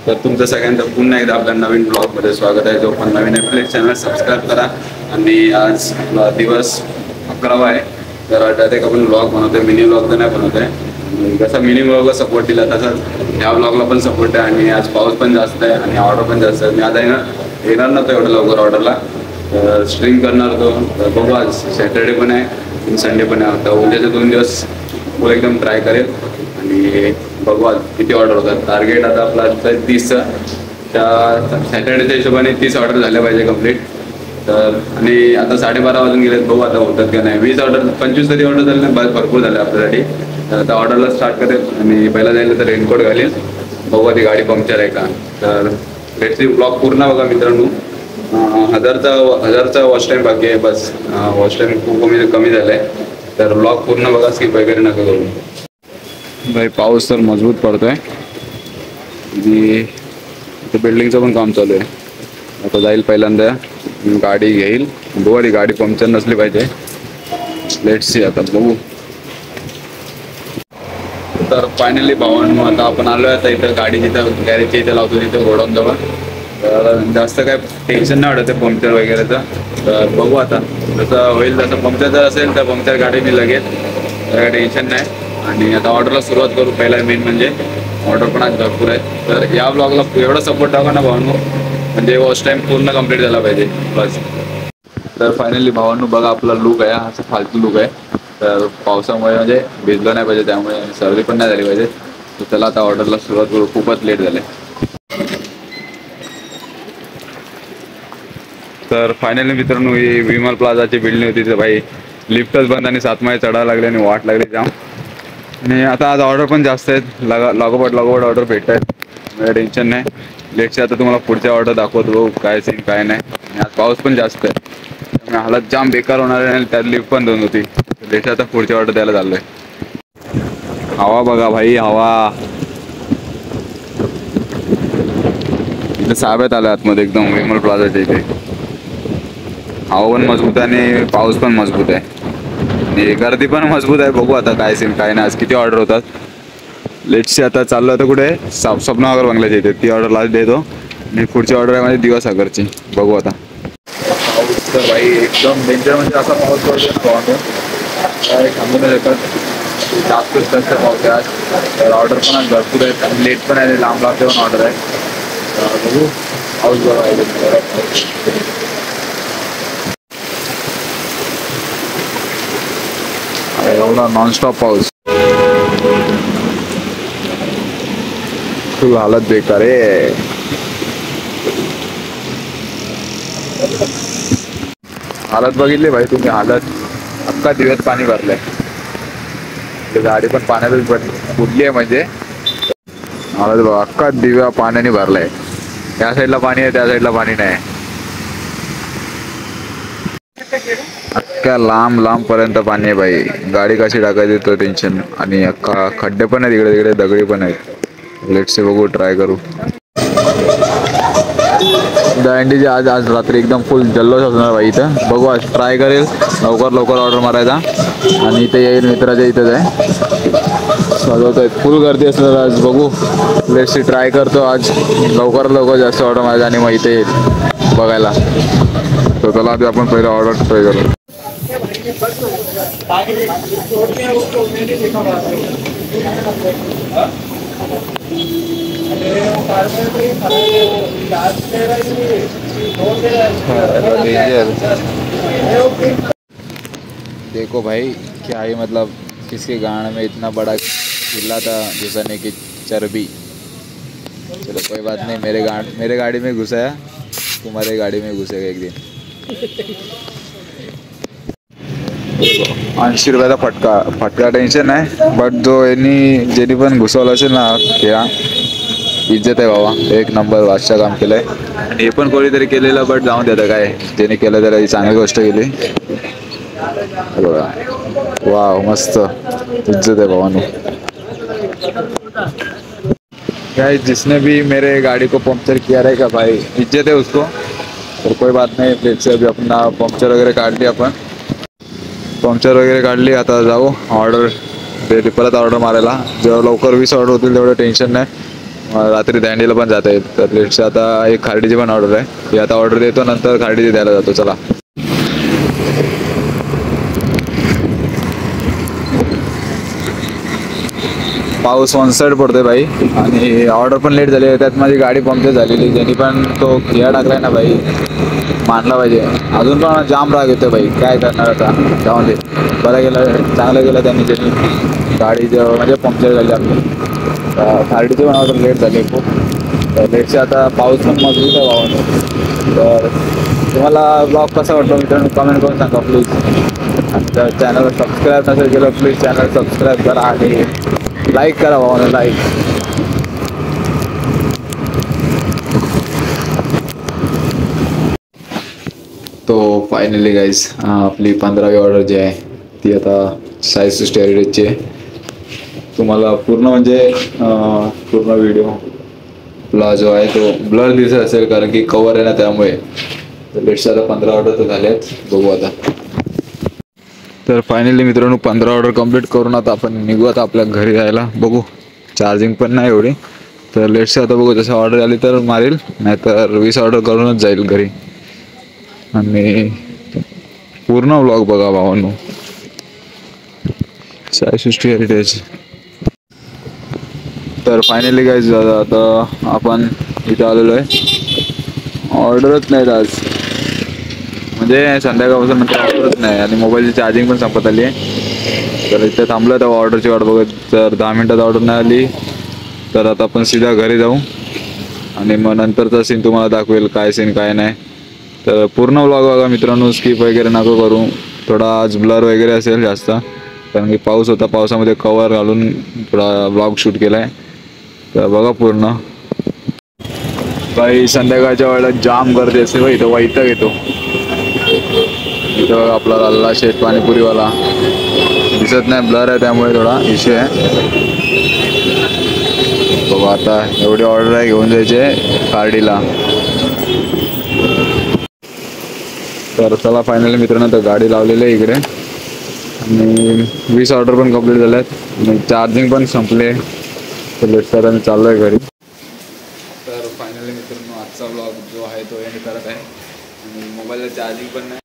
तर तुमचं सगळ्यांचं पुन्हा एकदा आपल्या नवीन ब्लॉगमध्ये स्वागत आहे. जो पण नवीन आहे प्लीज चॅनल सबस्क्राईब करा. आणि आज दिवस 11वा आहे, तर डायरेक्ट आपण ब्लॉग बनवतोय. मिनी ब्लॉग तर नाही बनवतोय. जसा मिनी ब्लॉगला सपोर्ट दिला तसंच ह्या ब्लॉगला पण सपोर्ट आहे. आणि आज पाऊस पण जास्त आहे आणि ऑर्डर पण जास्त आहे. मी आता येणार नव्हतं एवढं लवकर ऑर्डरला, स्ट्रीम करणार होतो. तर बघू, आज सॅटर्डे पण आहे आणि संडे पण आहे. तर उद्याचे 2 दिवस फुल एकदम ट्राय करेल आणि बघू आज किती ऑर्डर होतात. टार्गेट आता आपला 30चं, त्या सॅटर्डेच्या हिशोबाने 30 ऑर्डर झाल्या पाहिजे कंप्लीट. तर आणि आता 12:30 वाजून गेलेत. बघू आता होतात का नाही. 20 ऑर्डर 25 तरी ऑर्डर झाले नाही, भरपूर झाले आपल्यासाठी. तर आता ऑर्डरला स्टार्ट करेल आणि पहिला जायला तर रेनकोट घालील. बघू ती गाडी पंक्चर आहे का. तर लेट्स ब्लॉग पूर्ण बघा मित्रांनो. 1000चा वॉच टाईम बाकी आहे. बस वॉच टाईम खूप कमी झाला आहे. तर ब्लॉग पूर्ण बघा, स्किप वगैरे नका करू. भाई पाऊस तर मजबूत पडतोय आणि इथं बिल्डिंगचं पण काम चालू आहे. आता जाईल पहिल्यांदा गाडी घेईल. बघू गाडी पंक्चर नसली पाहिजे. लेट्स सी, आता बघू. तर फायनली भावांनो आता आपण आलो आहे. आता इथं गाडी जिथं गॅरेजच्या इथं लावतो तिथं गोडाऊन जवळ. तर जास्त काय टेन्शन नाही वाटत आहे पंक्चर वगैरेचं. तर बघू आता जसं होईल तसं. पंक्चर जर असेल तर पंक्चर गाडी मी लगेच, काय टेन्शन नाही. आणि आता ऑर्डरला सुरुवात करू. पहिला मेन म्हणजे ऑर्डर पण आज भरपूर आहे. तर या ब्लॉगला एवढा सपोर्ट टाका ना भावांनो, म्हणजे वॉच टाईम पूर्ण कंप्लीट झाला पाहिजे बस. तर फायनली भावांनो बघा आपला लुक आहे, असा फालतू लुक आहे. तर पावसामुळे म्हणजे भिजलं नाही पाहिजे, त्यामुळे सर्दी पण नाही झाली पाहिजे. तर त्याला आता ऑर्डरला सुरुवात करू. खूपच लेट झाले. तर फायनली मित्रांनो ही विमल प्लाझाची बिल्डिंग होती. तर भाई लिफ्टच बंद आणि 7 माळे चढायला लागले आणि वाट लागली जाम. आणि आता आज ऑर्डर पण जास्त आहेत. लागोपाठ ऑर्डर भेटत आहेत. म्हणजे टेन्शन नाही. लेटचे आता तुम्हाला पुढच्या ऑर्डर दाखवतो काय सीन काय नाही. आणि आज पाऊस पण जास्त आहे, त्यामुळे हालत जाम बेकार होणार आहे. आणि त्यात लिफ्ट पण दोन होती. लेटचे आता पुढची ऑर्डर द्यायला चाललोय. हवा बघा भाई, हवा इथे साहेबात आलं आतमध्ये एकदम विमल प्लाझाच्या इथे. हवा पण मजबूत आहे आणि पाऊस पण मजबूत आहे आणि गर्दी पण मजबूत आहे. बघू आता काय सीन काय नाही. आज किती ऑर्डर होतात. लेट्सची आता चाललो आता कुठे स्वप्ननगर बंगल्याच्या इथे. ती ऑर्डर लास्ट देतो आणि पुढची ऑर्डर आहे माझी दिवासागरची. बघू आता. पाऊस तर भाई एकदम डेंजर, म्हणजे असा पाऊस पडतो काय थांबू नाही शकत. जास्तच जास्त पाऊस आहे आज. तर ऑर्डर पण आज भरपूर आहेत आणि लेट पण आहे. लांब लांबचे पण ऑर्डर आहे. बघू पाऊस बघा एवढा नॉनस्टॉप पाऊस. फुल हालत बेकार आहे. हालत बघितली भाई तुम्ही, हालत अख्खा दिवस पाणी भरलंय. गाडी पण पाण्यातच बुडली आहे. म्हणजे हालत बघा, अख्खा दिवा पाण्याने भरलाय. त्या साईडला पाणी आहे, त्या साईडला पाणी नाही. अख्ख्या लांब लांब पर्यंत पाणी आहे भाई. गाडी कशी टाकायची तो टेन्शन. आणि अख्खा खड्डे पण आहेत इकडे तिकडे, दगडी पण आहेत. लेट्स बघू, ट्राय करू. दहीहंडीची आज रात्री एकदम फुल जल्लोष असणार भाई इथं. बघू आज ट्राय करेल लवकर ऑर्डर मारायचा. आणि इथे येईल मित्राच्या इथंच आहे, सजवतोय. फुल गर्दी असणार आज. बघू लेट्स ट्राय करतो आज लवकर जास्त ऑर्डर मारायचा आणि मग इथे येईल बघायला. तर चला आधी आपण पहिला ऑर्डर ट्राय करू. देखो भाई क्या है, मतलब किसके गाड़ में इतना बड़ा चिल्ला था घुसाने की चर्बी. चलो कोई बात नहीं, मेरे गाड़ी में घुसाया, तुम्हारे गाड़ी में घुसेगा एक दिन. 80 रुपयाचा फटका टेन्शन नाही. बट ज्यांनी पण घुसवलं असेल ना खेळा, इज्जत आहे बाबा. एक नंबर वाजचा काम केलंय. आणि हे पण कोणीतरी केलेलं, बट जाऊन द्या काय ज्याने केलं त्याला ही चांगली गोष्ट केली. बघा वाव, मस्त इज्जत है भावानो. गाइस जिसने भी मेरे गाड़ी को पंक्चर किया रहेगा भाई, इज्जत है उसको. तर कोई बात नाही. प्लेट से अभी अपना पंक्चर वगैरे काढली आपण. पंक्चर वगैरे काढली. आता जाऊ ऑर्डर परत ऑर्डर मारायला. जेव्हा लवकर 20 ऑर्डर होतील तेवढं टेन्शन नाही. रात्री दांडीला पण जाता येईल. तर लेट्स आता एक खार्डीची पण ऑर्डर आहे, ती आता ऑर्डर देतो, नंतर खार्डीची द्यायला जातो. चला. पाऊस वन साईड पडतोय भाई आणि ऑर्डर पण लेट झाली. त्यात माझी गाडी पंक्चर झालेली, ज्यांनी पण तो खिळा टाकलाय ना भाई, मानला पाहिजे. अजून पण जाम राग येतोय भाई, काय करणार आता, जाऊन दे. बरं गेलं, चांगलं गेलं त्यांनी गाडी म्हणजे पंक्चर झाली आपली. गाडीची पण ऑर्डर लेट झाली खूप. तर लेटचे आता पाऊस पण मजबूत आहे भावाने. तर तुम्हाला ब्लॉग कसा वाटतो मित्रांनो कमेंट करून सांगा प्लीज. आणि चॅनल सबस्क्राईब नसेल केलं प्लीज चॅनल सबस्क्राईब करा आणि लाईक करा भावाने, लाईक. तो फायनली गाईज आपली 15वी ऑर्डर जी आहे ती आता साई सृष्टी हेरिटेजची आहे. तुम्हाला पूर्ण म्हणजे पूर्ण व्हिडिओ ला जो आहे तो ब्लर दिसत असेल कारण की कवर आहे ना, त्यामुळे. तर लेट्स आता 15 ऑर्डर तर झाल्यात, बघू आता. तर फायनली मित्रांनो 15 ऑर्डर कंप्लीट करून आता आपण निघू आता आपल्या घरी जायला. बघू, चार्जिंग पण नाही एवढी. तर लेट्स आता बघू, जसं ऑर्डर आली तर मारेल, नाहीतर 20 ऑर्डर करूनच जाईल घरी. आणि पूर्ण व्लॉग बघा भावांनो, साई सृष्टी हेरिटेज. तर फायनली गाईज आता आपण इथे आलेलो आहे. ऑर्डरच नाहीत आज, म्हणजे संध्याकाळपासून नंतर ऑर्डरच नाही आणि मोबाईलची चार्जिंग पण संपत आली आहे. तर इथे थांबलं तर ऑर्डरची वाट बघत. जर 10 मिनटात ऑर्डर नाही आली तर आता आपण सीधा घरी जाऊ आणि मग नंतरचा सीन तुम्हाला दाखवेल, काय सीन काय नाही. तर पूर्ण व्लॉग बघा मित्रांनो, स्किप वगैरे नको करू. थोडा आज ब्लर वगैरे असेल जास्त, कारण की पाऊस होता, पावसामध्ये कवर घालून थोडा व्लॉग शूट केला आहे. तर बघा पूर्ण. बाई संध्याकाळच्या वेळेला जाम गर्दी असते बाई, इथं वैताग येतो. इथं बघा आपला लाला शेठ पाणीपुरीवाला दिसत नाही, ब्लर आहे त्यामुळे थोडा इश्यू आहे. बघा आता एवढी ऑर्डर आहे, घेऊन जायचे खार्डीला. तर चला फायनली मित्रांनो तर गाडी लावलेली आहे इकडे आणि 20 ऑर्डर पण कंप्लीट झाल्यात आणि चार्जिंग पण संपले. तर लेट सर आम्ही चाललो आहे घरी. तर फायनली मित्रांनो आजचा ब्लॉग जो आहे तो एंड करत आहे आणि मोबाईलला चार्जिंग पण नाही.